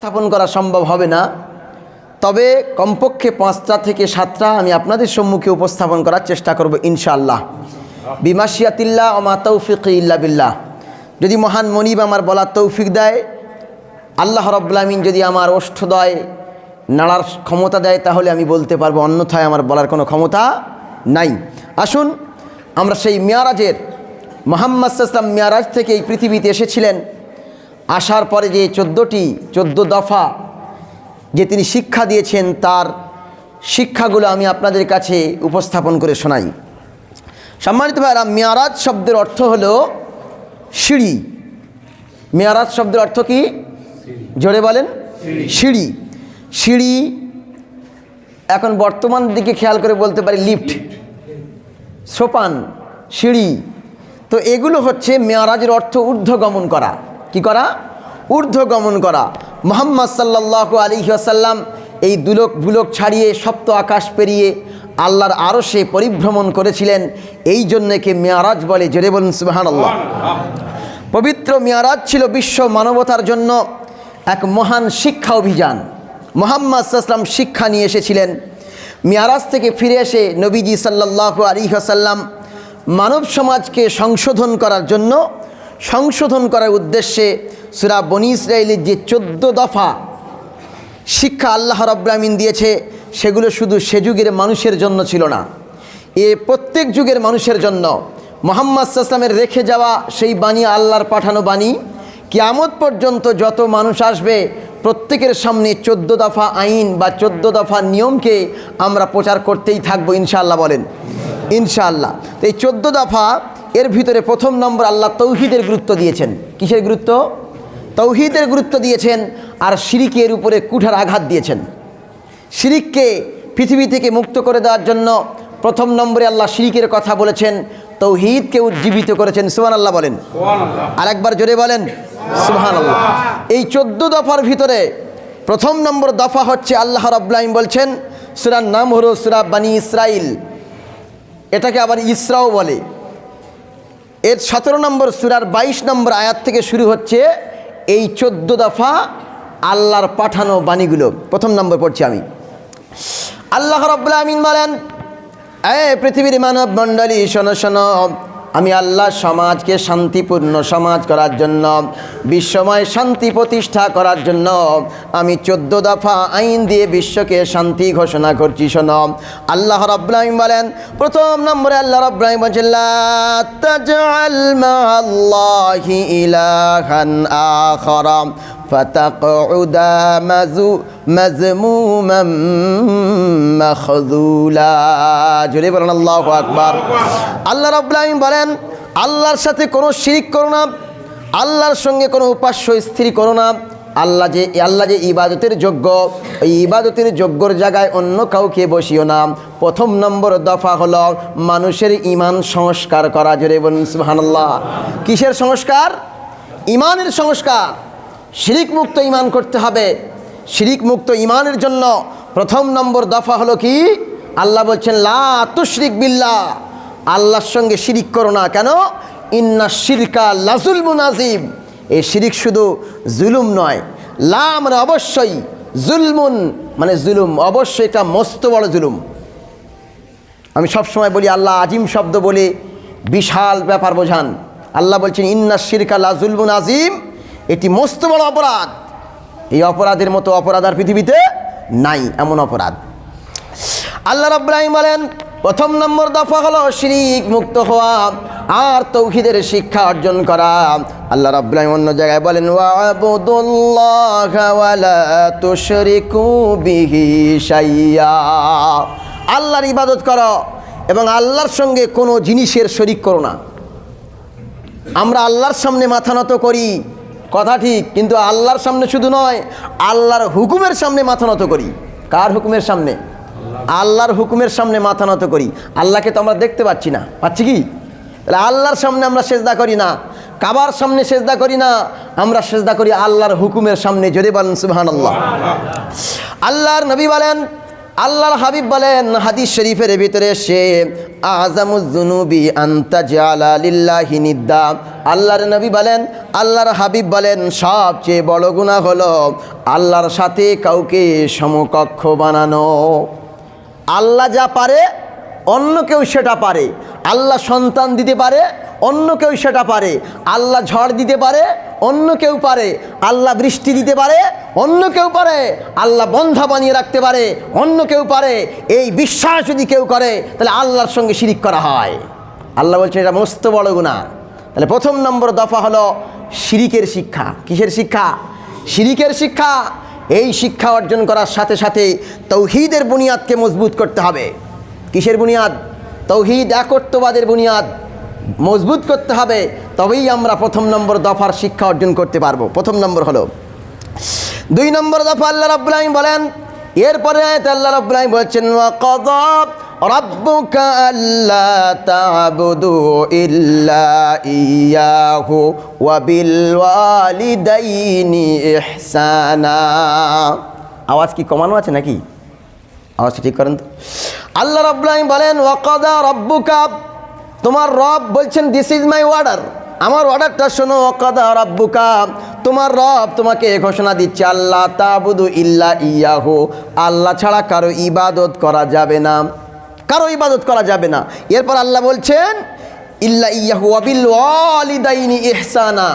স্থাপন করা সম্ভব হবে না, তবে কমপক্ষে 5টা থেকে 7টা আমি আপনাদের সম্মুখে উপস্থাপন করার চেষ্টা করব ইনশাআল্লাহ। বিমাশিয়াতিল্লাহ ওয়া মা তাওফিকি ইল্লা বিল্লাহ। যদি মহান মনিব আমার বলার তৌফিক দেয়, আল্লাহ রাব্বুল আমিন যদি আমার ওষ্ঠদয় নাড়ার ক্ষমতা দেয়, তাহলে আমি বলতে পারবো, অন্যথায় আমার বলার কোনো ক্ষমতা নাই। আসুন আমরা সেই মেয়ারাজের, মুহাম্মদ সাল্লাল্লাহু আলাইহি ওয়াসাল্লাম মেয়ারাজ থেকে এই পৃথিবীতে এসেছিলেন, আসার পরে যে 14 দফা যে তিনি শিক্ষা দিয়েছেন, তার শিক্ষাগুলো আমি আপনাদের কাছে উপস্থাপন করে শোনাই। সম্মানিত ভাইরা, মেয়ারাজ শব্দের অর্থ হলো সিঁড়ি। মেয়ারাজ শব্দের অর্থ কি? জোরে বলেন। সিঁড়ি। সিঁড়ি এখন বর্তমান দিকে খেয়াল করে বলতে পারি লিফট, সোপান, সিঁড়ি। তো এগুলো হচ্ছে মেয়ারাজের অর্থ ঊর্ধ্বগমন করা। কি করা? ঊর্ধ্বগমন করা। মুহাম্মদ সাল্লাল্লাহু আলাইহি ওয়াসাল্লাম এই দুলক ভুলক ছাড়িয়ে সপ্ত আকাশ পেরিয়ে আল্লাহর আরশে পরিভ্রমণ করেছিলেন, এই জন্য কে মেয়ারাজ বলে। জোরে বলুন সুবহানাল্লাহ। পবিত্র মেয়ারাজ ছিল বিশ্ব মানবতার জন্য এক মহান শিক্ষা অভিযান। মুহাম্মদ সাল্লাল্লাহু আলাইহি ওয়াসাল্লাম শিক্ষা নিয়ে এসেছিলেন। মেয়ারাজ থেকে ফিরে এসে নবীজি সাল্লাল্লাহু আলাইহি ওয়াসাল্লাম মানব সমাজকে সংশোধন করার জন্য, সংশোধন করার উদ্দেশ্যে সূরা বনী ইসরাঈলের যে 14 দফা শিক্ষা আল্লাহ রাব্বুল আমিন দিয়েছে, সেগুলো শুধু সে যুগের মানুষের জন্য ছিল না, এ প্রত্যেক যুগের মানুষের জন্য। মুহাম্মদ সাল্লাল্লাহু আলাইহি ওয়াসাল্লামের রেখে যাওয়া সেই বাণী, আল্লাহর পাঠানো বাণী, কিয়ামত পর্যন্ত যত মানুষ আসবে প্রত্যেকের সামনে 14 দফা আইন বা 14 দফা নিয়মকে আমরা প্রচার করতেই থাকবো ইনশাআল্লাহ। বলেন ইনশাআল্লাহ। তো এই 14 দফা, এর ভিতরে প্রথম নম্বর আল্লাহ তৌহিদের গুরুত্ব দিয়েছেন। কিসের গুরুত্ব? তৌহিদের গুরুত্ব দিয়েছেন। আর শিরিকের উপরে কুঠার আঘাত দিয়েছেন। শিরিককে পৃথিবী থেকে মুক্ত করে দেওয়ার জন্য প্রথম নম্বরে আল্লাহ শিরিকের কথা বলেছেন, তৌহিদকে উজ্জীবিত করেছেন। সুবহানাল্লাহ বলেন। আরেকবার জোরে বলেন সুবহানাল্লাহ। এই 14 দফার ভিতরে প্রথম নম্বর দফা হচ্ছে আল্লাহ রাব্বুল আমিন বলছেন, সূরার নাম হলো সূরা বনী ইসরাঈল, এটাকে আবার ইসরাও বলে। এর 17 নম্বর সূরার 22 নম্বর আয়াত থেকে শুরু হচ্ছে এই 14 দফা আল্লাহর পাঠানো বাণীগুলো। প্রথম নম্বর পড়ছি আমি। আল্লাহ রাব্বুল আমিন বলেন, পৃথিবীর মানব মণ্ডলী শোনো শোনো, আমি আল্লাহ সমাজকে শান্তিপূর্ণ সমাজ করার জন্য, বিশ্বময় শান্তি প্রতিষ্ঠা করার জন্য আমি 14 দফা আইন দিয়ে বিশ্বকে শান্তি ঘোষণা করছি। শোনো, আল্লাহ রাব্বুল আমিন বলেন, প্রথম নম্বরে আল্লাহ রাব্বুল আমিন বলেন, লা তাজআল মা'আল্লাহি ইলাহান আখারা ফাতাকউদা মাজমুমান মাখযুলা। জোরে বলেন আল্লাহু আকবার। আল্লাহ রাব্বুল আমিন বলেন, আল্লাহর সাথে কোনো শিরিক করো না, আল্লাহর সঙ্গে কোনো উপাস্য স্থির করো না। আল্লাহ যে ইবাদতের যোগ্য, ওই ইবাদতের যোগ্যর জায়গায় অন্য কাউকে বসিও না। প্রথম নম্বর দফা হলো মানুষের ঈমান সংস্কার করা। জোরে বলুন সুবহানাল্লাহ। কিসের সংস্কার? ঈমানের সংস্কার। শিরিক মুক্ত ঈমান করতে হবে। শিরিক মুক্ত ঈমানের জন্য প্রথম নম্বর দফা হলো কি? আল্লাহ বলছেন, লা তুশরিক বিল্লাহ, আল্লাহর সঙ্গে শিরিক করো না। কেন? ইন্না শিরকা লাযুলমুন আযীম। এই শিরিক শুধু জুলুম নয়, লা মানে অবশ্যই, জুলমুন মানে জুলুম, অবশ্যই এটা মস্ত বড় জুলুম। আমি সবসময় বলি, আল্লাহ আজিম শব্দ বলে বিশাল ব্যাপার বোঝান। আল্লাহ বলছেন, ইন্না শিরকা লাযুলমুন আযীম, এটি মস্ত বড় অপরাধ। এই অপরাধের মতো অপরাধ আর পৃথিবীতে নাই, এমন অপরাধ। আল্লাহ রাব্বুল আমিন বলেন, প্রথম নম্বর দফা হলো শিরিক মুক্ত হওয়া আর তৌহিদের শিক্ষা অর্জন করা। আল্লাহ রাব্বুল আমিন অন্য জায়গায় বলেন, ওয়া'বুদুল্লাহা ওয়া লা তুশরিকু বিহি শাইয়্যা। আল্লাহর ইবাদত করো এবং আল্লাহর সঙ্গে কোনো জিনিসের শরিক করো না। আমরা আল্লাহর সামনে মাথা নত করি, কথা ঠিক, কিন্তু আল্লাহর সামনে শুধু নয়, আল্লাহর হুকুমের সামনে মাথা নত করি। কার হুকুমের সামনে? আল্লাহর হুকুমের সামনে মাথা নত করি। আল্লাহকে তো আমরা দেখতে পাচ্ছি না, পাচ্ছি কি? তাহলে আল্লাহর সামনে আমরা সেজদা করি না, কাবার সামনে সেজদা করি না, আমরা সেজদা করি আল্লাহর হুকুমের সামনে। জোরে বলেন সুবহানাল্লাহ। আল্লাহর নবী বলেন, আল্লাহর হাবিব বলেন হাদিস শরীফের ভিতরে সে আযামুজ যুনুবি আনতা জাআলা লিল্লাহি নিদ্দা। আল্লাহর নবী বলেন, আল্লাহর হাবিব বলেন, সবচেয়ে বড় গুনাহ হলো আল্লাহর সাথে কাউকে সমকক্ষ বানানো। আল্লাহ যা পারে অন্য কেউ সেটা পারে। আল্লাহ সন্তান দিতে পারে, অন্য কেউ সেটা পারে। আল্লাহ ঝড় দিতে পারে, অন্য কেউ পারে। আল্লাহ বৃষ্টি দিতে পারে, অন্য কেউ পারে। আল্লাহ বন্ধা বানিয়ে রাখতে পারে, অন্য কেউ পারে। এই বিশ্বাস যদি কেউ করে তাহলে আল্লাহর সঙ্গে শিরিক করা হয়। আল্লাহ বলছেন এটা মস্ত বড় গুনাহ। তাহলে প্রথম নম্বর দফা হলো শিরিকের শিক্ষা। কিসের শিক্ষা? শিরিকের শিক্ষা। এই শিক্ষা অর্জন করার সাথে সাথে তৌহিদের বুনিয়াদকে মজবুত করতে হবে। কিসের বুনিয়াদ? তৌহিদ, একত্ববাদের বুনিয়াদ মজবুত করতে হবে, তবেই আমরা প্রথম নম্বর দফার শিক্ষা অর্জন করতে পারবো। প্রথম নম্বর হলো। 2 নম্বর দফা আল্লাহ রাব্বুল আলামিন বলেন, এরপরে আয়াতে আল্লাহ রাব্বুল আলামিন বলছেন ওয়া ক্বাদা রাব্বুকা আল্লা তা'বুদু ইল্লা ইয়্যাহু ওয়া বিল ওয়ালিদাইনি ইহসানা। আওয়াজ কি কমানো আছে নাকি? আওয়াজটা ঠিক করেন তো। আল্লাহ রাব্বুল আলামিন বলেন ওয়া ক্বাদা রাব্বুকা, তোমার রব বলছেন দিস ইজ মাই অর্ডার, আমার অর্ডারটা শোনো। ওয়া ক্বাদা রাব্বুকা, তোমার রব তোমাকে ঘোষণা দিচ্ছে আল্লাহ তা'বুদু ইল্লা ইয়্যাহু, আল্লাহ ছাড়া কারো ইবাদত করা যাবে না, কারো ইবাদত করা যাবে না। এরপর আল্লাহ বলছেন ইল্লা ইয়্যাহু ওয়া বিল ওয়ালিদাইনি ইহসানা,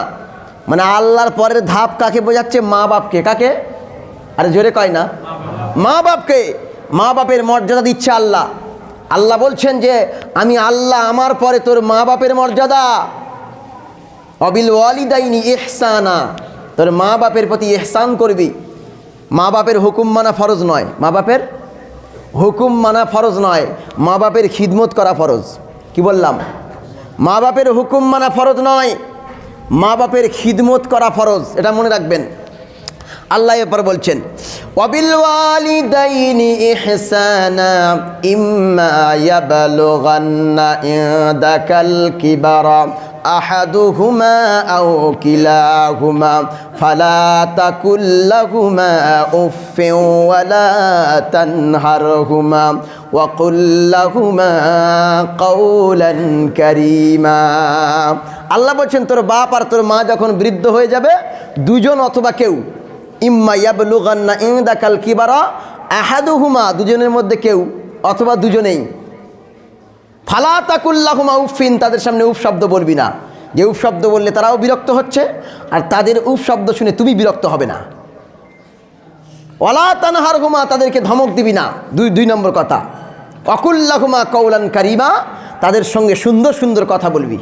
মানে আল্লাহর পরের ধাপ কাকে বোঝাচ্ছে? মা বাপকে। কাকে? আরে জোরে কয় না, মা বাপকে। মা বাপের মর্যাদা দিচ্ছে আল্লাহ। আল্লাহ বলছেন যে আমি আল্লাহ, আমার পরে তোর মা বাপের মর্যাদা। অবিল ওয়ালিদাইনি ইহসানা, তোর মা বাপের প্রতি ইহসান করবি। মা বাপের হুকুম মানা ফরজ নয়, মা বাপের হুকুম মানা ফরজ নয়, মা বাপের খিদমত করা ফরজ। কি বললাম? মা বাপের হুকুম মানা ফরজ নয়, মা বাপের খিদমত করা ফরজ, এটা মনে রাখবেন। আল্লাহ এরপর বলছেন ওয়াবিল ওয়ালিদাইনি ইহসানা ইম্মা ইয়াবলুগান্না ইনদাকাল কিবারা আহাদুহুমা আও কিলাহুমা ফালা তাকুল লাহুমা উফফিন ওয়ালা তানহারহুমা ওয়া কুল লাহুমা কাওলান কারীমা। আল্লাহ বলছেন তোর বাপ আর তোর মা যখন বৃদ্ধ হয়ে যাবে, দুজন অথবা কেউ, ইম্মা ইয়াবলুগান্না ইনদাকাল কিবারা আহাদুহুমা, দুজনের মধ্যে কেউ অথবা দুজনেই, ফালা তাকুল লাহুমা উফফিন, তাদের সামনে উফ শব্দ বলবি না। যে উফ শব্দ বললে তারাও বিরক্ত হচ্ছে, আর তাদের উফ শব্দ শুনে তুমি বিরক্ত হবে না। ওয়ালা তানহারহুমা, তাদেরকে ধমক দিবি না। 2 নম্বর কথা। ওয়াকুল লাহুমা কাওলান কারীমা, তাদের সঙ্গে সুন্দর সুন্দর কথা বলবি।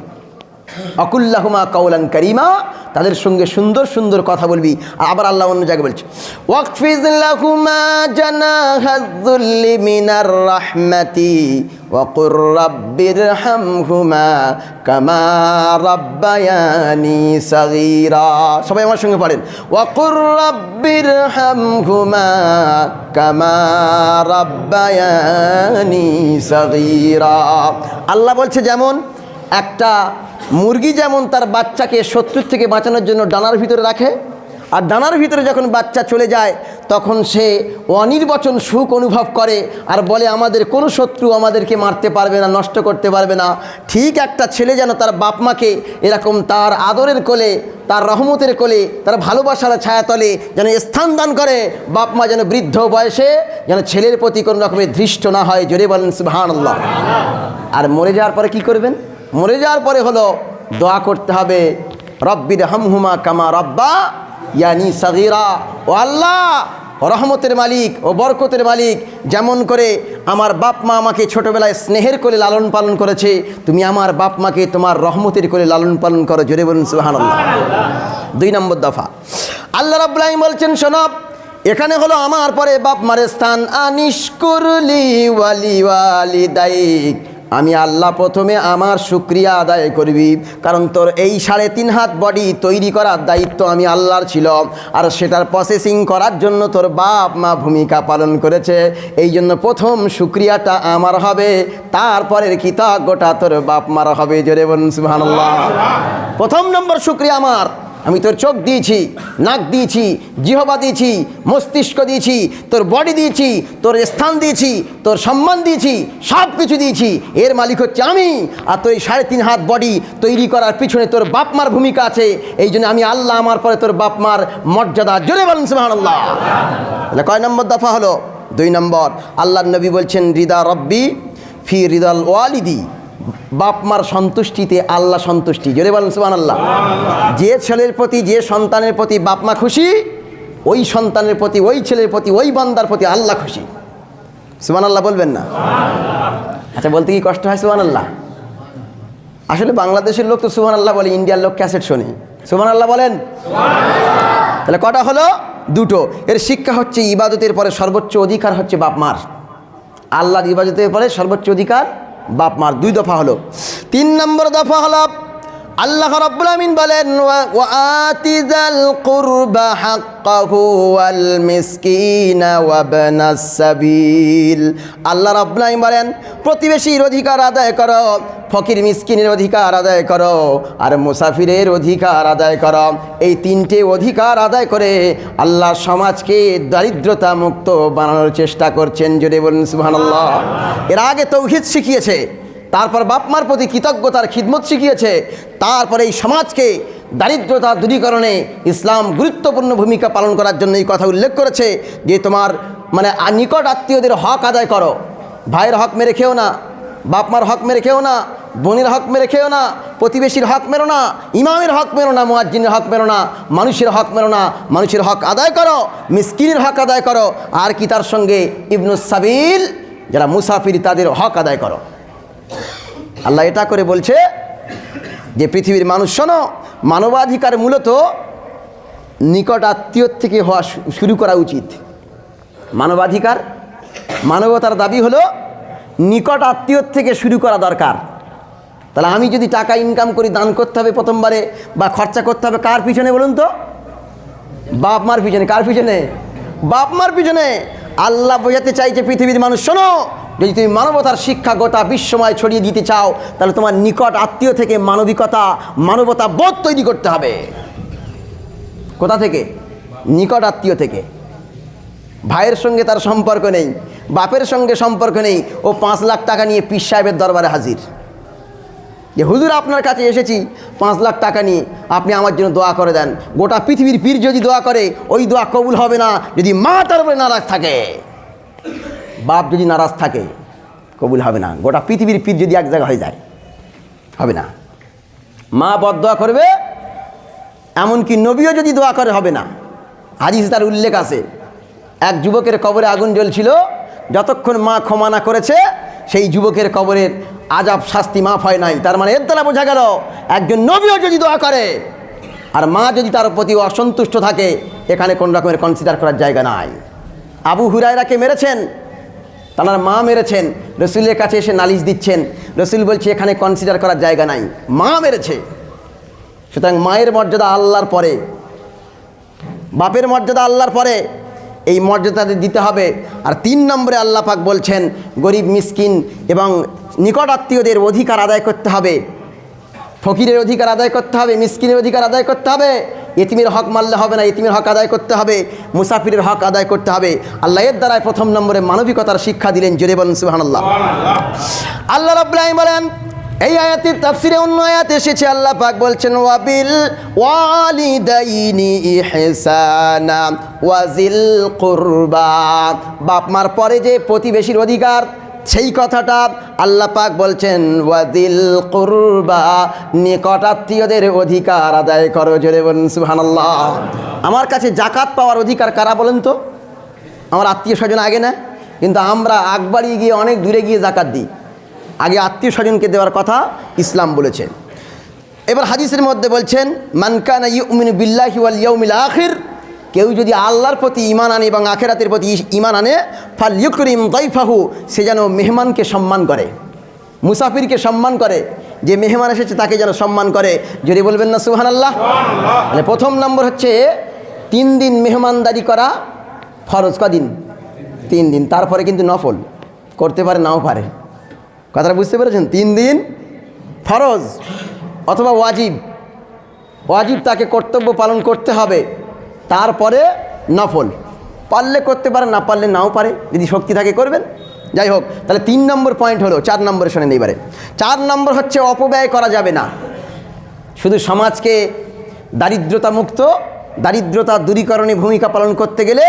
ওয়াকুল লাহুমা কাওলান কারীমা, তাদের সঙ্গে সুন্দর সুন্দর কথা বলবি। আবার আল্লাহ অন্য জায়গায় বলছে ওয়াকফিজ লাহুমা জানাহায-যুল্লি মিনার রাহমাতি ওয়া কুর রাব্বিরহামহুমা কামা রাব্বায়ানি সাগীরা। সবাই আমার সঙ্গে পড়েন ওয়া কুর রাব্বিরহামহুমা কামা রাব্বায়ানি সাগীরা। আল্লাহ বলছে যেমন একটা মুরগি যেমন তার বাচ্চাকে শত্রুর থেকে বাঁচানোর জন্য ডানার ভিতরে রাখে, আর ডানার ভিতরে যখন বাচ্চা চলে যায় তখন সে অনির্বচন সুখ অনুভব করে আর বলে আমাদের কোনো শত্রু আমাদেরকে মারতে পারবে না, নষ্ট করতে পারবে না। ঠিক একটা ছেলে যেন তার বাপ মাকে এরকম তার আদরের কোলে, তার রহমতের কোলে, তার ভালোবাসার ছায়াতলে যেন স্থান দান করে, বাপ মা যেন বৃদ্ধ বয়সে যেন ছেলের প্রতি কোনো রকমের ধৃষ্ট না হয়। জোরে বলেন সুবহানাল্লাহ। আর মরে যাওয়ার পরে কি করবেন? মরে যাওয়ার পরে হলো দোয়া করতে হবে রব্বিরহামহুমা কামা রাব্বা ইয়ানি সাগীরা। ও আল্লাহ, রহমতের মালিক ও বরকতের মালিক, যেমন করে আমার বাপ মা আমাকে ছোটোবেলায় স্নেহের কোলে লালন পালন করেছে, তুমি আমার বাপ মাকে তোমার রহমতের কোলে লালন পালন করো। জোরে বলুন সুবহানাল্লাহ। 2 নম্বর দফা আল্লাহ রাব্বুল আলামিন বলছেন শোনো, এখানে হলো আমার পরে বাপ মারের স্থান। আনিশকুরলি ওয়ালি ওয়ালিদাইক, আমি আল্লাহ প্রথমে আমার শুকরিয়া আদায় করবি, কারণ তোর এই 3.5 হাত বডি তৈরি করার দায়িত্ব আমি আল্লাহর ছিল, আর সেটার প্রসেসিং করার জন্য তোর বাপ মা ভূমিকা পালন করেছে। এই জন্য প্রথম শুকরিয়াটা আমার হবে, তারপরের কৃতজ্ঞতা তোর বাপ মার হবে। জোরে বলুন সুবহানাল্লাহ। প্রথম নম্বর শুকরিয়া আমার, আমি তোর চোখ দিয়েছি, নাক দিয়েছি, জিহ্বা দিয়েছি, মস্তিষ্ক দিয়েছি, তোর বডি দিয়েছি, তোর স্থান দিয়েছি, তোর সম্মান দিয়েছি, সব কিছু দিয়েছি। এর মালিক হচ্ছে আমি। আর তোর এই 3.5 হাত বডি তৈরি করার পিছনে তোর বাপ মার ভূমিকা আছে। এই জন্য আমি আল্লাহ, আমার পরে তোর বাপ মার মর্যাদা। জোরে বলেন সুবহানাল্লাহ। তাহলে কয় নম্বর দফা হলো? 2 নম্বর। আল্লাহর নবী বলছেন রিদা রব্বি ফি রিদাল ওয়ালিদি, বাপ মার সন্তুষ্টিতে আল্লাহ সন্তুষ্টি। জোরে বলেন সুবহানাল্লাহ। যে ছেলের প্রতি, যে সন্তানের প্রতি বাপ মা খুশি, ওই সন্তানের প্রতি, ওই ছেলের প্রতি, ওই বান্দার প্রতি আল্লাহ খুশি। সুবহানাল্লাহ বলবেন না? আচ্ছা, বলতে কি কষ্ট হয় সুবহানাল্লাহ? আসলে বাংলাদেশের লোক তো সুবহানাল্লাহ বলে, ইন্ডিয়ার লোক ক্যাসেট শোনে। সুবহানাল্লাহ বলেন। তাহলে কটা হলো? 2টো। এর শিক্ষা হচ্ছে ইবাদতের পরে সর্বোচ্চ অধিকার হচ্ছে বাপ মার। আল্লাহর ইবাদতের পরে সর্বোচ্চ অধিকার বাপ মার। 2 দফা হলো। 3 নম্বর দফা হলো আল্লাহ রাব্বুল আমিন বলেন ওয়া আতিযাল কুরবা হাক্কাহু ওয়াল মিসকিনা ওয়া ইবনাস সাবিল। আল্লাহ রাব্বুল আমিন বলেন প্রতিবেশীর অধিকার আদায় করো, ফকির মিসকিনের অধিকার আদায় করো, আর মুসাফিরের অধিকার আদায় করো। এই 3টে অধিকার আদায় করে আল্লাহ সমাজকে দারিদ্রতা মুক্ত বানানোর চেষ্টা করছেন। জোরে বলুন সুবহানাল্লাহ। এর আগে তাওহীদ শিখিয়েছে, তারপর বাপ মার প্রতি কৃতজ্ঞতার খিদমত শিখিয়েছে, তারপরে এই সমাজকে দারিদ্রতা দূরীকরণে ইসলাম গুরুত্বপূর্ণ ভূমিকা পালন করার জন্য এই কথা উল্লেখ করেছে যে তোমার নিকট আত্মীয়দের হক আদায় করো। ভাইয়ের হক মেরে খেও না, বাপ মার হক মেরে খেও না, বোনের হক মেরে খেও না, প্রতিবেশীর হক মেরো না, ইমামের হক মেরো না, মুয়াজ্জিনের হক মেরো না, মানুষের হক মেরো না। মানুষের হক আদায় করো, মিসকিনের হক আদায় করো, আর কি তার সঙ্গে ইবনুস সাবিল যারা মুসাফির তাদের হক আদায় করো। আল্লাহ এটা করে বলছে যে পৃথিবীর মানুষ শোনো, মানবাধিকার মূলত নিকট আত্মীয়র থেকে হওয়া শুরু করা উচিত। মানবাধিকার, মানবতার দাবি হলো নিকট আত্মীয়র থেকে শুরু করা দরকার। তাহলে আমি যদি টাকা ইনকাম করি, দান করতে হবে প্রথমবারে, বা খরচা করতে হবে কার পিছনে বলুন তো? বাপ মার পিছনে। কার পিছনে? বাপ মার পিছনে। আল্লাহ বোঝাতে চাইছে পৃথিবীর মানুষ শোনো, যদি তুমি মানবতার শিক্ষা গোটা বিশ্বময় ছড়িয়ে দিতে চাও, তাহলে তোমার নিকট আত্মীয় থেকে মানবিকতা, মানবতা বোধ তৈরি করতে হবে। কোথা থেকে? নিকট আত্মীয় থেকে। ভাইয়ের সঙ্গে তার সম্পর্ক নেই, বাপের সঙ্গে সম্পর্ক নেই, ও 5 লাখ টাকা নিয়ে পীর সাহেবের দরবারে হাজির যে হুজুর আপনার কাছে এসেছি 5 লাখ টাকা নিয়ে, আপনি আমার জন্য দোয়া করে দেন। গোটা পৃথিবীর পীর যদি দোয়া করে, ওই দোয়া কবুল হবে না যদি মা তার উপরে নারাজ থাকে। বাপ যদি নারাজ থাকে কবুল হবে না। গোটা পৃথিবীর পীর যদি এক জায়গা হয়ে যায় হবে না। মা বদদোয়া করবে, এমনকি নবীও যদি দোয়া করে হবে না। হাদিসে তার উল্লেখ আছে, এক যুবকের কবরে আগুন জ্বলছিল, যতক্ষণ মা ক্ষমা না করেছে সেই যুবকের কবরের আযাব শাস্তি মাফ হয় নাই। তার মানে এর দ্বারা বোঝা গেল একজন নবীও যদি দোয়া করে আর মা যদি তার প্রতি অসন্তুষ্ট থাকে, এখানে কোন রকমের কনসিডার করার জায়গা নাই। আবু হুরায়রাকে মেরেছেন, তার মা মেরেছেন, রসুলের কাছে এসে নালিশ দিচ্ছেন, রসুল বলছে এখানে কনসিডার করার জায়গা নাই, মা মেরেছে। সুতরাং মায়ের মর্যাদা আল্লাহর পরে, বাপের মর্যাদা আল্লাহর পরে, এই মর্যাদা দিতে হবে। আর 3 নম্বরে আল্লাহ পাক বলছেন গরিব মিসকিন এবং নিকট আত্মীয়দের অধিকার আদায় করতে হবে। ফকিরের অধিকার আদায় করতে হবে, মিসকিনের অধিকার আদায় করতে হবে। ইতিমের হক মারলে হবে না, ইতিমের হক আদায় করতে হবে, মুসাফিরের হক আদায় করতে হবে। আল্লাহ এর দ্বারাই 1 নম্বরে মানবিকতার শিক্ষা দিলেন। জোরে বলেন সুবহানাল্লাহ। আল্লাহ রাব্বুল আলামিন বলেন, এই আয়াতের তাফসিরে অন্য আয়াত এসেছে, আল্লাহ পাক বলছেন ওয়াবিল ওয়ালিদাইনি ইহসানা ওয়াজিল কুরবা। বাপ মার পরে যে প্রতিবেশীর অধিকার, সেই কথাটা আল্লাহ পাক বলছেন ওয়াজিল কুরবা, নিকট আত্মীয়দের অধিকার আদায় করো। জোরে বলুন সুবহানাল্লাহ। আমার কাছে যাকাত পাওয়ার অধিকার কারা বলেন তো? আমার আত্মীয় স্বজন আগে না, কিন্তু আমরা আকবাড়ি গিয়ে অনেক দূরে গিয়ে যাকাত দিই। আগে আত্মীয় স্বজনকে দেওয়ার কথা ইসলাম বলেছেন। এবার হাদিসের মধ্যে বলছেন মান কানা ইউমিনু বিল্লাহি ওয়াল ইয়াউমিল আখির, কেউ যদি আল্লাহর প্রতি ঈমান আনে এবং আখিরাতের প্রতি ঈমান আনে, ফালইউকরিম দাইফাহু, সে যেন মেহমানকে সম্মান করে, মুসাফিরকে সম্মান করে, যে মেহমান এসেছে তাকে যেন সম্মান করে। যদি বলবেন না সুবহানাল্লাহ। মানে 1 নম্বর হচ্ছে 3 দিন মেহমানদারি করা ফরজ। কদিন? 3 দিন। তারপরে কিন্তু নফল করতে পারে, নাও পারে। কথাটা বুঝতে পেরেছেন? 3 দিন ফরজ অথবা ওয়াজিব। ওয়াজিব তাকে কর্তব্য পালন করতে হবে, তারপরে নফল। পারলে করতে পারে, না পারলে নাও পারে, যদি শক্তি থাকে করবেন। যাই হোক, তাহলে 3 নম্বর পয়েন্ট হলো। 4 নম্বরে শোনেন এইবারে। 4 নম্বর হচ্ছে অপব্যয় করা যাবে না। শুধু সমাজকে দারিদ্রতা দূরীকরণে ভূমিকা পালন করতে গেলে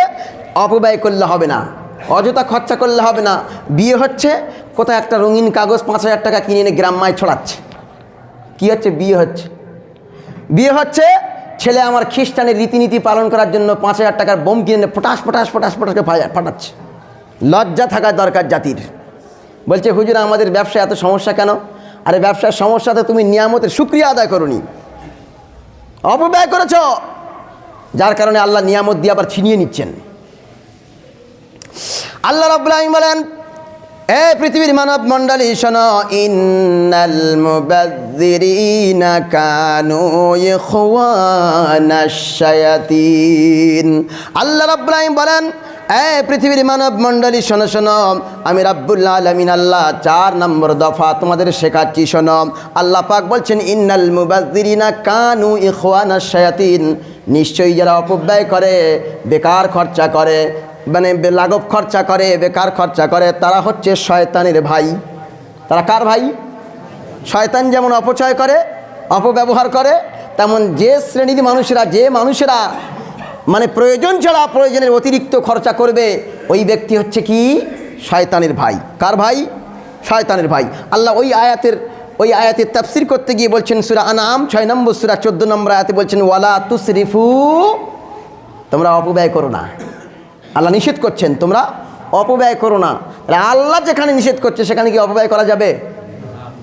অপব্যয় করলে হবে না, অযথা খরচা করলে হবে না। বিয়ে হচ্ছে, কোথায় একটা রঙিন কাগজ 5,000 টাকা কিনে এনে গ্রাম্যায় ছড়াচ্ছে। কী হচ্ছে? বিয়ে হচ্ছে, ছেলে আমার খ্রিস্টানের রীতিনীতি পালন করার জন্য 5,000 টাকার বোম কিনে ফটাস করে ফাটাচ্ছে। লজ্জা থাকা দরকার জাতির। বলছে হুজুর আমাদের ব্যবসায় এত সমস্যা কেন? আরে ব্যবসার সমস্যাতে তুমি নিয়ামতের শুকরিয়া আদায় করোনি, অপব্যয় করেছ, যার কারণে আল্লাহ নিয়ামত দিয়ে আবার ছিনিয়ে নিচ্ছেন। আল্লাহ রাব্বুল আলামিন বলেন, এ পৃথিবীর মানব মণ্ডলী শোনো, ইন্নাল মুবাযযিরিনা কানু ইখওয়ানাশ শায়াতিন। আল্লাহ রাব্বুল আলামিন বলেন, এ পৃথিবীর মানব মণ্ডলী শোনো শোনো, আমি রাব্বুল আলামিন আল্লাহ 4 নম্বর দফা তোমাদের শেখাচ্ছি শোনো। আল্লাহ পাক বলছেন, ইন্নাল মুবাযযিরিনা কানু ইখওয়ানাশ শায়াতিন, নিশ্চয়ই যারা অপব্যয় করে, বেকার খরচা করে, মানে লাঘব খরচা করে, বেকার খরচা করে, তারা হচ্ছে শয়তানের ভাই। তারা কার ভাই? শয়তান যেমন অপচয় করে, অপব্যবহার করে, তেমন যে শ্রেণীর মানুষেরা মানে প্রয়োজন ছাড়া প্রয়োজনের অতিরিক্ত খরচা করবে, ওই ব্যক্তি হচ্ছে কি? শয়তানের ভাই। কার ভাই? শয়তানের ভাই। আল্লাহ ওই আয়াতের তাফসীর করতে গিয়ে বলছেন, সূরা আনআম 6 নম্বর সূরা 14 নম্বর আয়াতে বলছেন, ওয়ালা তুসরিফু, তোমরা অপব্যয় করো না। আল্লাহ নিষেধ করছেন তোমরা অপব্যয় করো না। তাহলে আল্লাহ যেখানে নিষেধ করছে সেখানে কি অপব্যয় করা যাবে?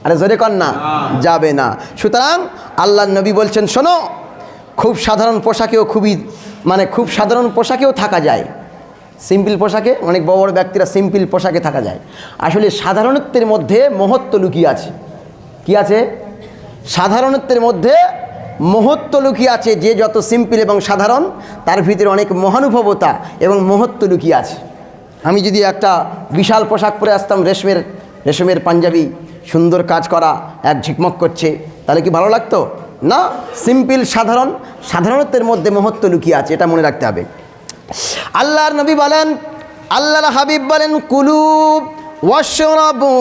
আরে জোরে কর না, যাবে না। সুতরাং আল্লাহর নবী বলছেন, শোনো, খুব সাধারণ পোশাকেও থাকা যায়। সিম্পল পোশাকে, অনেক বড় বড় ব্যক্তিরা সিম্পল পোশাকে থাকা যায়। আসলে সাধারণত্বের মধ্যে মহত্ব লুকিয়ে আছে। কি আছে? সাধারণত্বের মধ্যে মহত্ব লুকিয়ে আছে। যে যত সিম্পল এবং সাধারণ, তার ভিতরে অনেক মহানুভবতা এবং মহত্ব লুকিয়ে আছে। আমি যদি একটা বিশাল পোশাক পরে আসতাম, রেশমের পাঞ্জাবি, সুন্দর কাজ করা, এক ঝিকমক করছে, তাহলে কি ভালো লাগতো? না। সিম্পল সাধারণত্বের মধ্যে মহত্ব লুকিয়ে আছে, এটা মনে রাখতে হবে। আল্লাহর নবী বলেন, আল্লাহর হাবিব বলেন, কুলু ওয়াশরাবু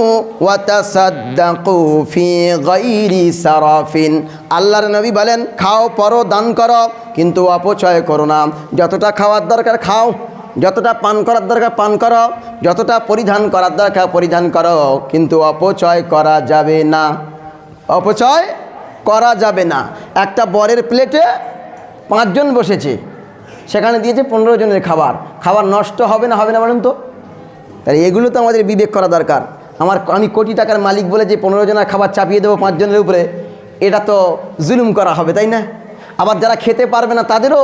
ওয়া তাসাদ্দাকু ফি গায়রি সারাফিন। আল্লাহর নবী বলেন, খাও, পরো, দান করো, কিন্তু অপচয় করো না। যতটা খাওয়ার দরকার খাও, যতটা পান করার দরকার পান করো, যতটা পরিধান করার দরকার পরিধান করো, কিন্তু অপচয় করা যাবে না। অপচয় করা যাবে না। একটা বরের প্লেটে 5 জন বসেছে, সেখানে দিয়েছে 15 জনের খাবার নষ্ট হবে না বলুন তো? তাহলে এগুলো তো আমাদের বিবেক করা দরকার। আমি কোটি টাকার মালিক বলে যে 15 জনের খাবার চাপিয়ে দেবো 5 জনের উপরে, এটা তো জুলুম করা হবে, তাই না? আবার যারা খেতে পারবে না তাদেরও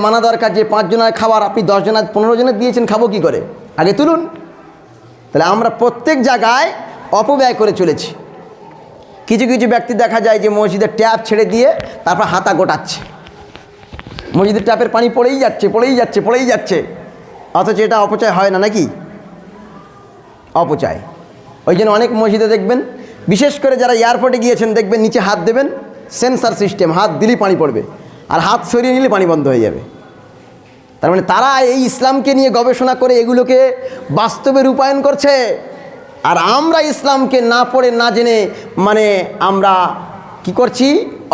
মানা দরকার যে 5 জনের খাবার আপনি 10 জনের 15 জনের দিয়েছেন, খাবো কি করে? আগে তুলুন। তাহলে আমরা প্রত্যেক জায়গায় অপব্যয় করে চলেছি। কিছু ব্যক্তি দেখা যায় যে মসজিদের ট্যাপ ছেড়ে দিয়ে তারপর হাতা গোটাচ্ছে, মসজিদের ট্যাপের পানি পড়েই যাচ্ছে, অথচ এটা অপচয় হয় না নাকি? অপচয়। ওই জন্য অনেক মসজিদে দেখবেন, বিশেষ করে যারা এয়ারপোর্টে গিয়েছেন, দেখবেন নিচে হাত দেবেন, সেন্সার সিস্টেম, হাত দিলেই পানি পড়বে, আর হাত সরিয়ে নিলে পানি বন্ধ হয়ে যাবে। তার মানে তারা এই ইসলামকে নিয়ে গবেষণা করে এগুলোকে বাস্তবে রূপায়ণ করছে, আর আমরা ইসলামকে না পড়ে না জেনে আমরা কি করছি?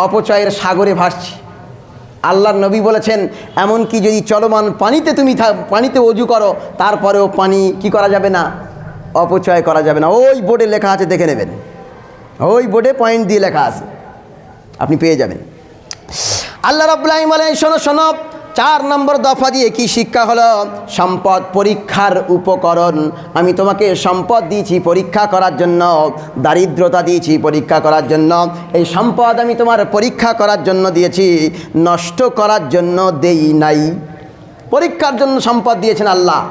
অপচয়ের সাগরে ভাসছি। আল্লাহর নবী বলেছেন, এমনকি যদি চলমান পানিতে অজু করো, তারপরেও পানি কি করা যাবে না? অপচয় করা যাবে না। ওই বোর্ডে লেখা আছে, দেখে নেবেন, ওই বোর্ডে পয়েন্ট দিয়ে লেখা আছে, আপনি পেয়ে যাবেন। আল্লাহ রাব্বুল আলামিন বলেন, শোনো, 4 নম্বর দফা দিয়ে কি শিক্ষা হলো? সম্পদ পরীক্ষার উপকরণ। আমি তোমাকে সম্পদ দিয়েছি পরীক্ষা করার জন্য, দারিদ্রতা দিয়েছি পরীক্ষা করার জন্য। এই সম্পদ আমি তোমার পরীক্ষা করার জন্য দিয়েছি, নষ্ট করার জন্য দেই নাই। পরীক্ষার জন্য সম্পদ দিয়েছেন আল্লাহ।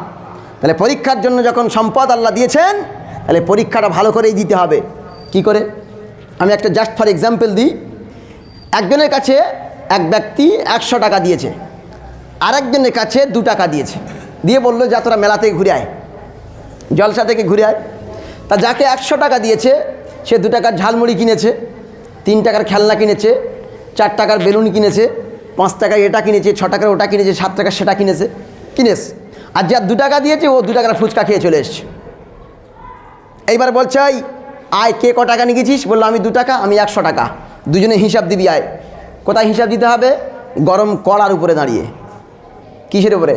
তাহলে পরীক্ষার জন্য যখন সম্পদ আল্লাহ দিয়েছেন, তাহলে পরীক্ষাটা ভালো করেই দিতে হবে। কি করে? আমি একটা জাস্ট ফর এক্সাম্পল দিই। একজনের কাছে এক ব্যক্তি 100 টাকা দিয়েছে, আরেকজনের কাছে 2 টাকা দিয়েছে, দিয়ে বললো, যা তোরা মেলা থেকে ঘুরে আয়, জলসা থেকে ঘুরে আয়। তা যাকে 100 টাকা দিয়েছে, সে 2 টাকার ঝালমুড়ি কিনেছে, 3 টাকার খেলনা কিনেছে, 4 টাকার বেলুন কিনেছে, 5 টাকায় এটা কিনেছে, 6 টাকার ওটা কিনেছে, 7 টাকার সেটা কিনেছে। আর যার 2 টাকা দিয়েছে ও 2 টাকার ফুচকা খেয়ে চলে এসছে। এইবার বলছে ওই আয় কে ক টাকা নিয়ে গেছিস? বললো আমি 2 টাকা, আমি 100 টাকা। দুজনে হিসাব দিবি আয়। কোথায় হিসাব দিতে হবে? গরম কড়ার উপরে দাঁড়িয়ে। কিসের উপরে?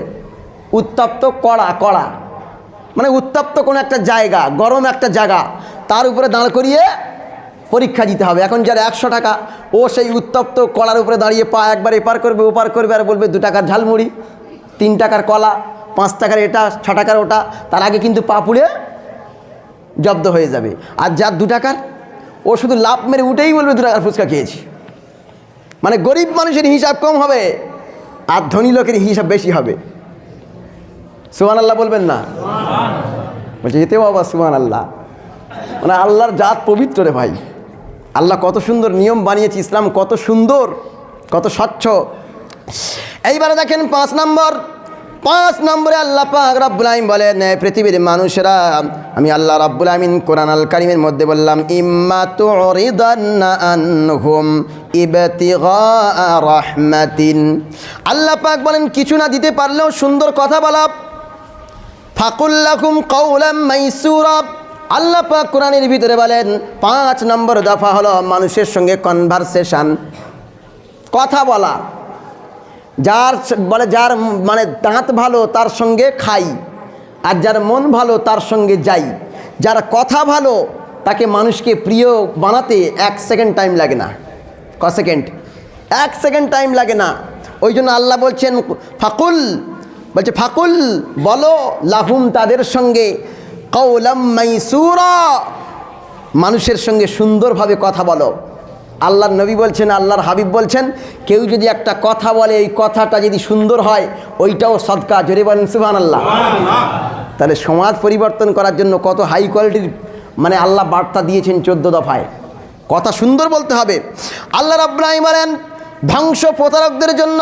উত্তপ্ত কড়া, মানে উত্তপ্ত কোনো একটা জায়গা, গরম একটা জায়গা, তার উপরে দাঁড় করিয়ে পরীক্ষা দিতে হবে। এখন যার 100 টাকা, ও সেই উত্তপ্ত কড়ার উপরে দাঁড়িয়ে পা একবার এপার করবে ওপার করবে আর বলবে 2 টাকার ঝালমুড়ি, 3 টাকার কলা, 5 টাকার এটা, 6 টাকার ওটা। তার আগে কিন্তু পা পুড়ে জব্দ হয়ে যাবে। আর যার 2 টাকার, ও শুধু লাভ মেরে উঠেই বলবে 2 টাকার ফুচকা খেয়েছি। মানে গরিব মানুষের হিসাব কম হবে আর ধনী লোকের হিসাব বেশি হবে। সুবহানাল্লাহ বলবেন না? বলছে যেতে বাবা সুবহানাল্লাহ। মানে আল্লাহর জাত পবিত্র রে ভাই। আল্লাহ কত সুন্দর নিয়ম বানিয়েছে, ইসলাম কত সুন্দর, কত স্বচ্ছ। এইবারে দেখেন 5 নম্বরে আল্লাহ পাক রব্বুল আলামিন বলেন, পৃথিবীর মানুষেরা, আমি আল্লাহ রব্বুল আলামিন কোরআন আল কারীমের মধ্যে বললাম, ইম্মা তুরিদান্না আনহুম ইবতিগা রাহমাতিন। আল্লাহ পাক বলেন কিছু না দিতে পারলেও সুন্দর কথা বলা। ফাকুল লাকুম কাওলাম মাইসুরা। আল্লাহ পাক কোরআনের ভিতরে বলেন 5 নম্বর দফা হলো মানুষের সঙ্গে কনভারসেশন, কথা বলা। যার মানে দাঁত ভালো তার সঙ্গে খাই, আর যার মন ভালো তার সঙ্গে যাই। যার কথা ভালো তাকে মানুষকে প্রিয় বানাতে 1 সেকেন্ড টাইম লাগে না। ক সেকেন্ড? 1 সেকেন্ড টাইম লাগে না। ওই জন্য আল্লাহ বলছেন ফাকুল বলো লাহুম তাদের সঙ্গে কাওলাম মাইসুরা, মানুষের সঙ্গে সুন্দরভাবে কথা বলো। আল্লাহর নবী বলছেন, আল্লাহর হাবিব বলছেন, কেউ যদি একটা কথা বলে এই কথাটা যদি সুন্দর হয় ওইটাও সদকা। জোরে বলেন সুবহানাল্লাহ। তাহলে সমাজ পরিবর্তন করার জন্য কত হাই কোয়ালিটির মানে আল্লাহ বার্তা দিয়েছেন 14 দফায়। কথা সুন্দর বলতে হবে। আল্লাহ রাব্বুল আলামিন বলেন ধ্বংস প্রতারকদের জন্য।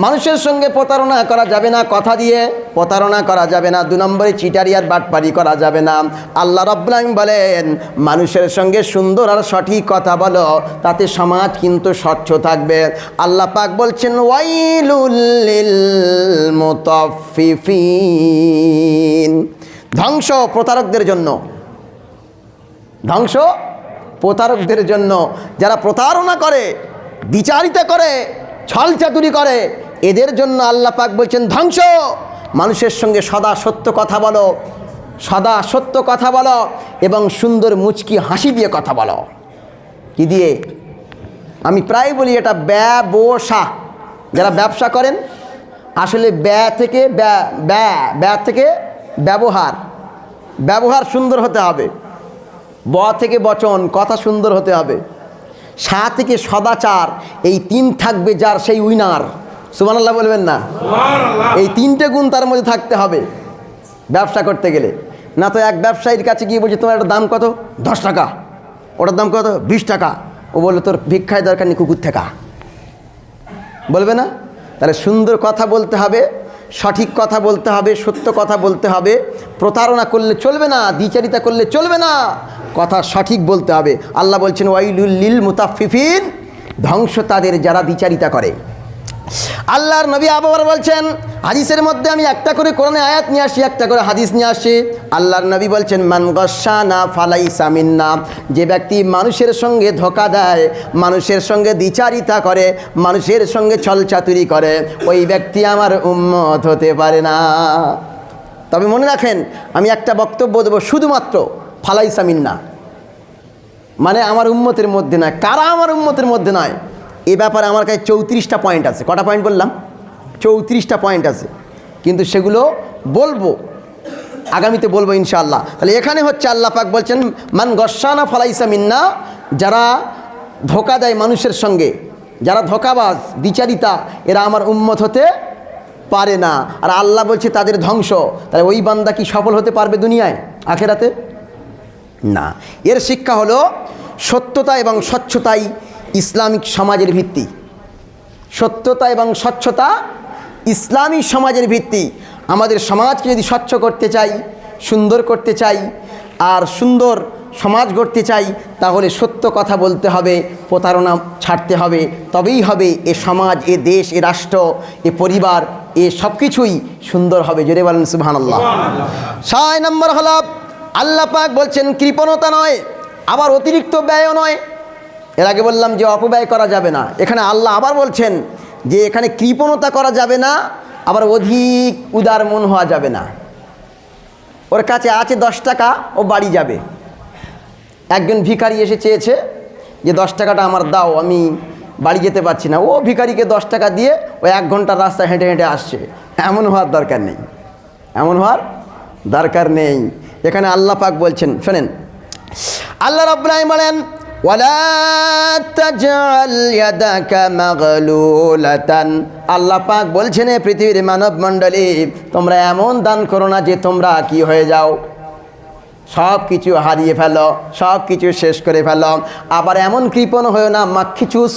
মানুষের সঙ্গে প্রতারণা করা যাবে না, কথা দিয়ে প্রতারণা করা যাবে না। 2 নম্বরে চিটারি আর বাটপারি করা যাবে না। আল্লাহ রাব্বুল আলামিন বলেন মানুষের সঙ্গে সুন্দর আর সঠিক কথা বলো, তাতে সমাজ কিন্তু স্বচ্ছ থাকবে। আল্লাহ পাক বলছেন ওয়াইলুল লিল মুতাফফিফিন। ধ্বংস প্রতারকদের জন্য, ধ্বংস প্রতারকদের জন্য। যারা প্রতারণা করে, বিচারিতা করে, ছল চাতুরি করে, এদের জন্য আল্লাহ পাক বলছেন ধ্বংস। মানুষের সঙ্গে সদা সত্য কথা বলো, সদা সত্য কথা বলো এবং সুন্দর মুচকি হাসি দিয়ে কথা বলো। কি দিয়ে? আমি প্রায় বলি এটা ব্যবসা। যারা ব্যবসা করেন আসলে ব্যয় থেকে ব্যবহার সুন্দর হতে হবে। থেকে বচন, কথা সুন্দর হতে হবে। থেকে সদাচার, এই 3 থাকবে যার সেই উইনার। সুবহানাল্লাহ বলবেন না? এই 3টে গুণ তার মধ্যে থাকতে হবে ব্যবসা করতে গেলে। না তো এক ব্যবসায়ীর কাছে গিয়ে বলছে তোমার একটা দাম কত? 10 টাকা। ওটার দাম কত? 20 টাকা। ও বললো তোর ভিক্ষায় দরকার নেই, কুকুর থেকে বলবে না? তাহলে সুন্দর কথা বলতে হবে, সঠিক কথা বলতে হবে, সত্য কথা বলতে হবে। প্রতারণা করলে চলবে না, দ্বিচারিতা করলে চলবে না, কথা সঠিক বলতে হবে। আল্লাহ বলছেন ওয়াইলুল লিল মুতাফফিফিন, ধ্বংস তাদের যারা দ্বিচারিতা করে। আল্লাহর নবী আবার বলছেন, হাদিসের মধ্যে আমি একটা করে কোরআনে আয়াত নিয়ে আসি, একটা করে হাদিস নিয়ে আসি। আল্লাহর নবী বলছেন মান গাশশানা ফালাইসা মিন্না। যে ব্যক্তি মানুষের সঙ্গে ধোঁকা দেয়, মানুষের সঙ্গে দ্বিচারিতা করে, মানুষের সঙ্গে ছলচাতুরি করে, ওই ব্যক্তি আমার উম্মত হতে পারে না। তবে মনে রাখেন, আমি একটা বক্তব্য দেবো, শুধুমাত্র ফালাইসা মিন্না মানে আমার উম্মতের মধ্যে নয়। কারা আমার উম্মতের মধ্যে নয়? এ ব্যাপারে আমার কাছে 34টা পয়েন্ট আছে। কটা পয়েন্ট বললাম? 34টা পয়েন্ট আছে, কিন্তু সেগুলো বলবো আগামীতে, বলবো ইনশাআল্লাহ। তাহলে এখানে হচ্ছে আল্লাহ পাক বলছেন মান গশশানা ফালাইসা মিন্না, যারা ধোঁকা দেয় মানুষের সঙ্গে, যারা ধোঁকাবাজ, দ্বিচারিতা, এরা আমার উম্মত হতে পারে না। আর আল্লাহ বলছে তাদের ধ্বংস। তাহলে ওই বান্দা কি সফল হতে পারবে দুনিয়ায় আখেরাতে? না। এর শিক্ষা হলো সত্যতা এবং স্বচ্ছতাই ইসলামিক সমাজের ভিত্তি। সত্যতা এবং স্বচ্ছতা ইসলামী সমাজের ভিত্তি। আমাদের সমাজকে যদি স্বচ্ছ করতে চাই, সুন্দর করতে চাই, আর সুন্দর সমাজ গড়তে চাই তাহলে সত্য কথা বলতে হবে, প্রতারণা ছাড়তে হবে, তবেই হবে এ সমাজ, এ দেশ, এ রাষ্ট্র, এ পরিবার, এ সব কিছুই সুন্দর হবে। জোরে বলেন সুবহানাল্লাহ। 6 নম্বর হলো আল্লাহ পাক বলছেন কৃপণতা নয়, আবার অতিরিক্ত ব্যয়ও নয়। এর আগে বললাম যে অপব্যয় করা যাবে না, এখানে আল্লাহ আবার বলছেন যে এখানে কৃপণতা করা যাবে না, আবার অধিক উদার মন হওয়া যাবে না। ওর কাছে আছে 10 টাকা, ও বাড়ি যাবে। একজন ভিখারি এসে চেয়েছে যে 10 টাকাটা আমার দাও, আমি বাড়ি যেতে পারছি না। ও ভিখারিকে 10 টাকা দিয়ে ও 1 ঘন্টার রাস্তা হেঁটে হেঁটে আসছে। এমন হওয়ার দরকার নেই, এমন হওয়ার দরকার নেই। এখানে আল্লাহ পাক বলছেন, শোনেন, আল্লাহ রাব্বুল আলামিন বলেন ওয়ালা তাজআল ইয়াদাকা মাগলুলাতান। আল্লাহ পাক বলছেন এ পৃথিবীর মানব মণ্ডলী, তোমরা এমন দান করো না যে তোমরা কি হয়ে যাও, সব কিছু হারিয়ে ফেলো, সব কিছু শেষ করে ফেলো। আবার এমন কৃপণ হয়েও না, মাক্ষিচুস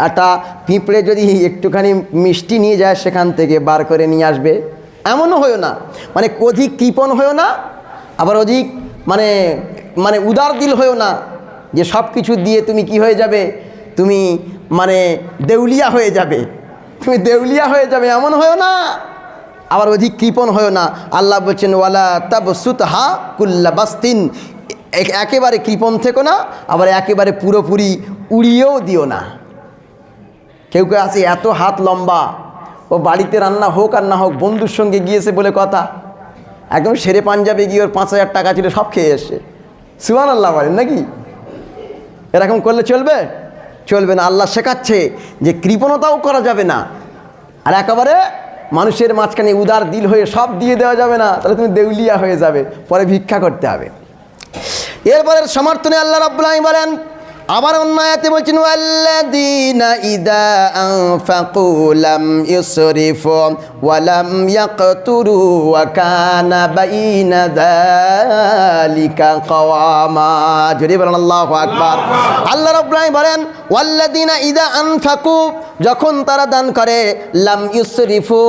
একটা পিঁপড়ে যদি একটুখানি মিষ্টি নিয়ে যায় সেখান থেকে বার করে নিয়ে আসবে, এমনও হয়েও না। মানে অধিক কৃপণ হয়েও না, আবার অধিক মানে উদার দিল হয়েও না যে সব কিছু দিয়ে তুমি কি হয়ে যাবে, তুমি দেউলিয়া হয়ে যাবে, তুমি দেউলিয়া হয়ে যাবে, এমন হয়েও না। আবার অধিক কৃপণ হয়েও না। আল্লাহ বলছেন ওয়ালা তাবসুতহা কুল্লা বাস্তিন, একেবারে কৃপণ থেকো না, আবার একেবারে পুরোপুরি উড়িয়েও দিও না। কেউ কেউ আছে এত হাত লম্বা, ও বাড়িতে রান্না হোক আর না হোক বন্ধুর সঙ্গে গিয়েছে বলে কথা, একদম সেরে পাঞ্জাবে গিয়ে ওর 5,000 টাকা ছিল, সব খেয়ে এসছে। সুবহানাল্লাহ বলেন নাকি? এরকম করলে চলবে? চলবে না। আল্লাহ শেখাচ্ছে যে কৃপণতাও করা যাবে না, আর একেবারে মানুষের মাঝখানে উদার দিল হয়ে সব দিয়ে দেওয়া যাবে না, তাহলে তুমি দেউলিয়া হয়ে যাবে, পরে ভিক্ষা করতে হবে। এরপরের সমর্থনে আল্লাহ রাব্বুল আলামিন বলেন, আবার অন্য আয়াতে বলছেন ওয়াল্লাযীনা ইযা আনফাকু লাম ইউসরিফু ওয়া লাম ইয়াকতুরু ওয়া কানা বাইনা যালিকা কাওয়ামা। জোরে বলেন আল্লাহু আকবার। আল্লাহ রাব্বুল আলামিন বলেন ওয়াল্লাযীনা ইযা আনফাকু, যখন তারা দান করে, লাম ইউসরিফু,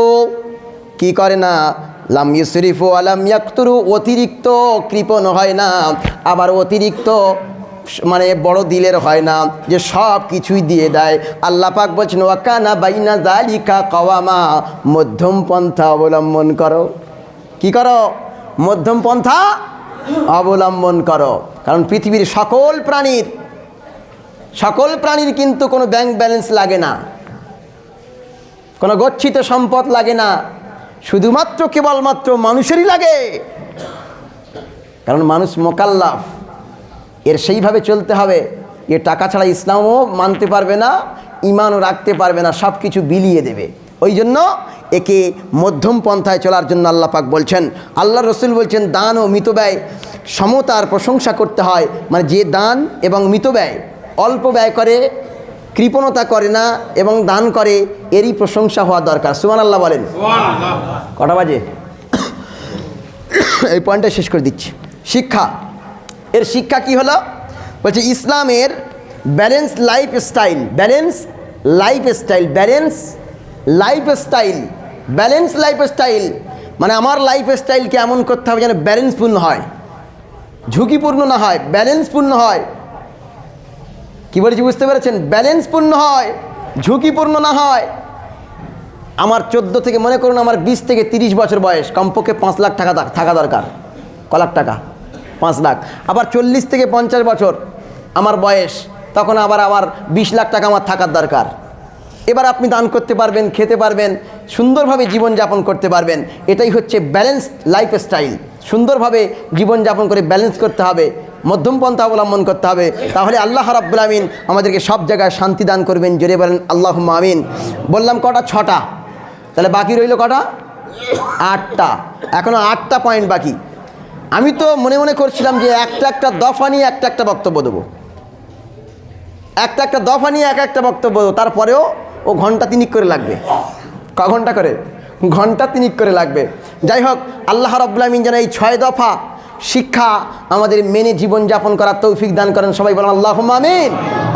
কি করে না, লাম ইউসরিফু ওয়া লাম ইয়াকতুরু, অতিরিক্ত কৃপণ হয় না, আবার অতিরিক্ত বড় দিলের হয় না যে সব কিছুই দিয়ে দেয়। আল্লাহ পাক বলছেন ওয়াকানা বাইনা যালিকা কাওয়ামা, মধ্যম পন্থা অবলম্বন করো। কি করো? মধ্যম পন্থা অবলম্বন করো। কারণ পৃথিবীর সকল প্রাণীর কিন্তু কোনো ব্যাংক ব্যালেন্স লাগে না, কোনো গচ্ছিত সম্পদ লাগে না, শুধুমাত্র কেবলমাত্র মানুষেরই লাগে। কারণ মানুষ মোকাল্লাফ, এর সেইভাবে চলতে হবে। এ টাকা ছাড়া ইসলামও মানতে পারবে না, ইমানও রাখতে পারবে না, সব কিছু বিলিয়ে দেবে। ওই জন্য একে মধ্যম পন্থায় চলার জন্য আল্লাহ পাক বলছেন, আল্লাহ রসুল বলছেন দান ও মিতব্যয় সমতার প্রশংসা করতে হয়। মানে যে দান এবং মিতব্যয়, অল্প ব্যয় করে, কৃপণতা করে না এবং দান করে, এরই প্রশংসা হওয়া দরকার। সুবহানাল্লাহ বলেন। কটা বাজে? এই পয়েন্টটা শেষ করে দিচ্ছি। শিক্ষা, এর শিক্ষা কি হলো? বলছে ইসলামের ব্যালেন্স লাইফস্টাইল মানে আমার লাইফস্টাইলকে এমন করতে হবে যেন ব্যালেন্সপূর্ণ হয়, ঝুঁকিপূর্ণ না হয়, ব্যালেন্সপূর্ণ হয়। কি বলেছি বুঝতে পেরেছেন? ব্যালেন্সপূর্ণ হয়, ঝুঁকিপূর্ণ না হয়। আমার 14 থেকে মনে করুন আমার 20 থেকে 30 বছর বয়স, কমপক্ষে 5 লাখ টাকা থাকা দরকার। ক লাখ টাকা? 5 লাখ। আবার 40 থেকে 50 বছর আমার বয়স, তখন আবার আমার 20 লাখ টাকা আমার থাকার দরকার। এবার আপনি দান করতে পারবেন, খেতে পারবেন, সুন্দরভাবে জীবনযাপন করতে পারবেন। এটাই হচ্ছে ব্যালেন্স লাইফস্টাইল। সুন্দরভাবে জীবনযাপন করে ব্যালেন্স করতে হবে, মধ্যম পন্থা অবলম্বন করতে হবে। তাহলে আল্লাহ রাব্বুল আমিন আমাদেরকে সব জায়গায় শান্তি দান করবেন। জোরে বলেন আল্লাহুম্মা আমিন। বললাম কটা? 6টা। তাহলে বাকি রইল কটা? 8টা। এখনও 8টা পয়েন্ট বাকি। আমি তো মনে মনে করছিলাম যে একটা দফা নিয়ে একটা বক্তব্য দেবো, একটা দফা নিয়ে একটা বক্তব্য দেবো। তারপরেও ও ঘন্টা 3 করে লাগবে। ক ঘন্টা করে? ঘন্টা 3 করে লাগবে। যাই হোক, আল্লাহ রাব্বুল আমিন যেন এই 6 দফা শিক্ষা আমাদের মেনে জীবনযাপন করার তৌফিক দান করেন। সবাই বলেন আল্লাহুম্মা আমিন।